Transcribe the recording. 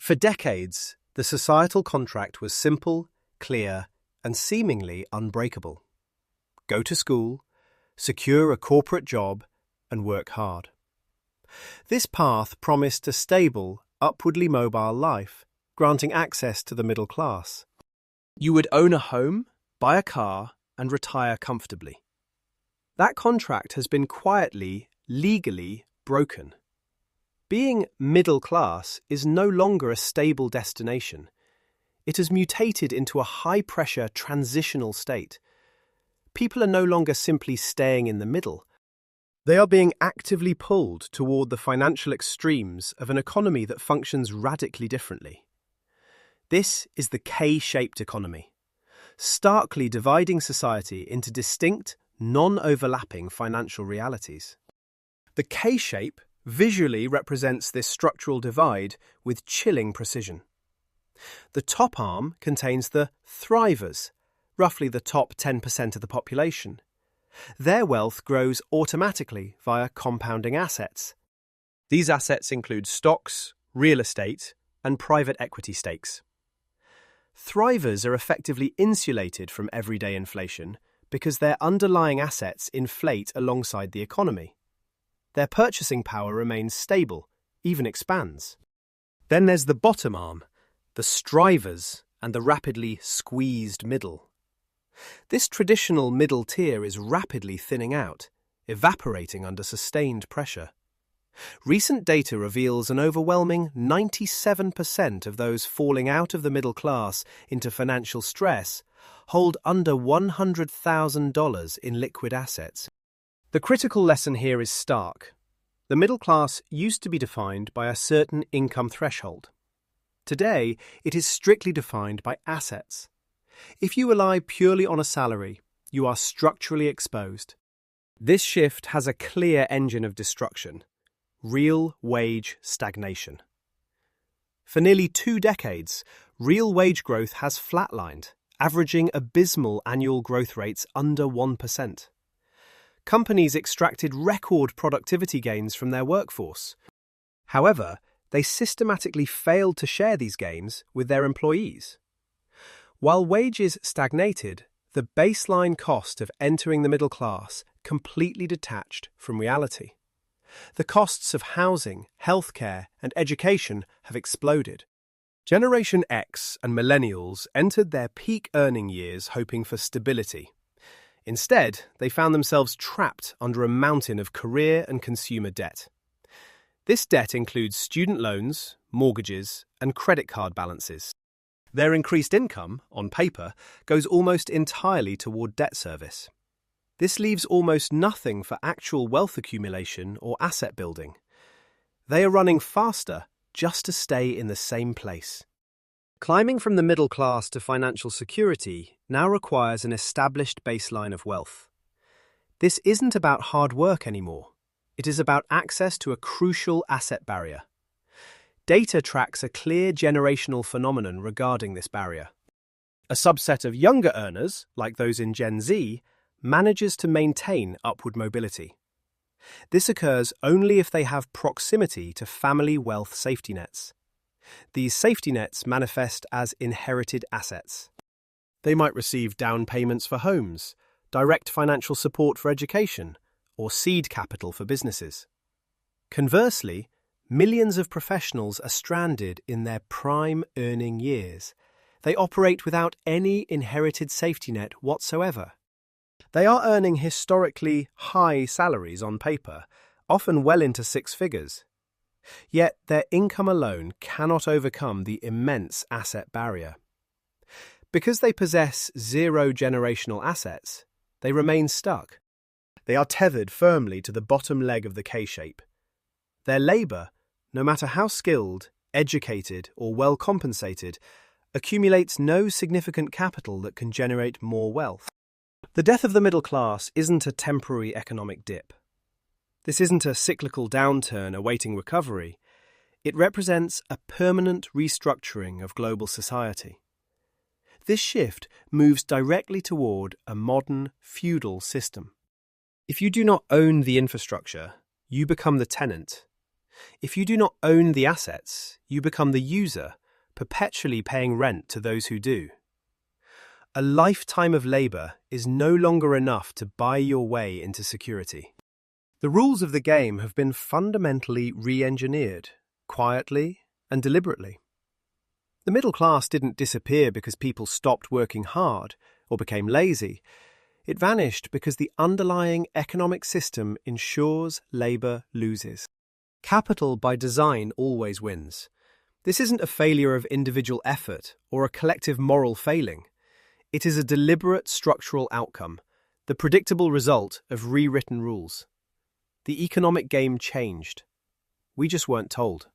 For decades, the societal contract was simple, clear, and seemingly unbreakable. Go to school, secure a corporate job, and work hard. This path promised a stable, upwardly mobile life, granting access to the middle class. You would own a home, buy a car, and retire comfortably. That contract has been quietly, legally broken. Being middle class is no longer a stable destination. It has mutated into a high-pressure transitional state. People are no longer simply staying in the middle. They are being actively pulled toward the financial extremes of an economy that functions radically differently. This is the K-shaped economy, starkly dividing society into distinct, non-overlapping financial realities. The K-shape visually represents this structural divide with chilling precision. The top arm contains the thrivers, roughly the top 10% of the population. Their wealth grows automatically via compounding assets. These assets include stocks, real estate, and private equity stakes. Thrivers are effectively insulated from everyday inflation because their underlying assets inflate alongside the economy. Their purchasing power remains stable, even expands. Then there's the bottom arm, the strivers, and the rapidly squeezed middle. This traditional middle tier is rapidly thinning out, evaporating under sustained pressure. Recent data reveals an overwhelming 97% of those falling out of the middle class into financial stress hold under $100,000 in liquid assets. The critical lesson here is stark. The middle class used to be defined by a certain income threshold. Today, it is strictly defined by assets. If you rely purely on a salary, you are structurally exposed. This shift has a clear engine of destruction: real wage stagnation. For nearly 2 decades, real wage growth has flatlined, averaging abysmal annual growth rates under 1%. Companies extracted record productivity gains from their workforce. However, they systematically failed to share these gains with their employees. While wages stagnated, the baseline cost of entering the middle class completely detached from reality. The costs of housing, healthcare, and education have exploded. Generation X and millennials entered their peak earning years hoping for stability. Instead, they found themselves trapped under a mountain of career and consumer debt. This debt includes student loans, mortgages, and credit card balances. Their increased income, on paper, goes almost entirely toward debt service. This leaves almost nothing for actual wealth accumulation or asset building. They are running faster just to stay in the same place. Climbing from the middle class to financial security now requires an established baseline of wealth. This isn't about hard work anymore. It is about access to a crucial asset barrier. Data tracks a clear generational phenomenon regarding this barrier. A subset of younger earners, like those in Gen Z, manages to maintain upward mobility. This occurs only if they have proximity to family wealth safety nets. These safety nets manifest as inherited assets. They might receive down payments for homes, direct financial support for education, or seed capital for businesses. Conversely, millions of professionals are stranded in their prime earning years. They operate without any inherited safety net whatsoever. They are earning historically high salaries on paper, often well into 6 figures. Yet their income alone cannot overcome the immense asset barrier. Because they possess zero generational assets, they remain stuck. They are tethered firmly to the bottom leg of the K-shape. Their labour, no matter how skilled, educated, or well compensated, accumulates no significant capital that can generate more wealth. The death of the middle class isn't a temporary economic dip. This isn't a cyclical downturn awaiting recovery. It represents a permanent restructuring of global society. This shift moves directly toward a modern, feudal system. If you do not own the infrastructure, you become the tenant. If you do not own the assets, you become the user, perpetually paying rent to those who do. A lifetime of labour is no longer enough to buy your way into security. The rules of the game have been fundamentally re-engineered, quietly and deliberately. The middle class didn't disappear because people stopped working hard or became lazy. It vanished because the underlying economic system ensures labour loses. Capital by design always wins. This isn't a failure of individual effort or a collective moral failing. It is a deliberate structural outcome, the predictable result of rewritten rules. The economic game changed. We just weren't told.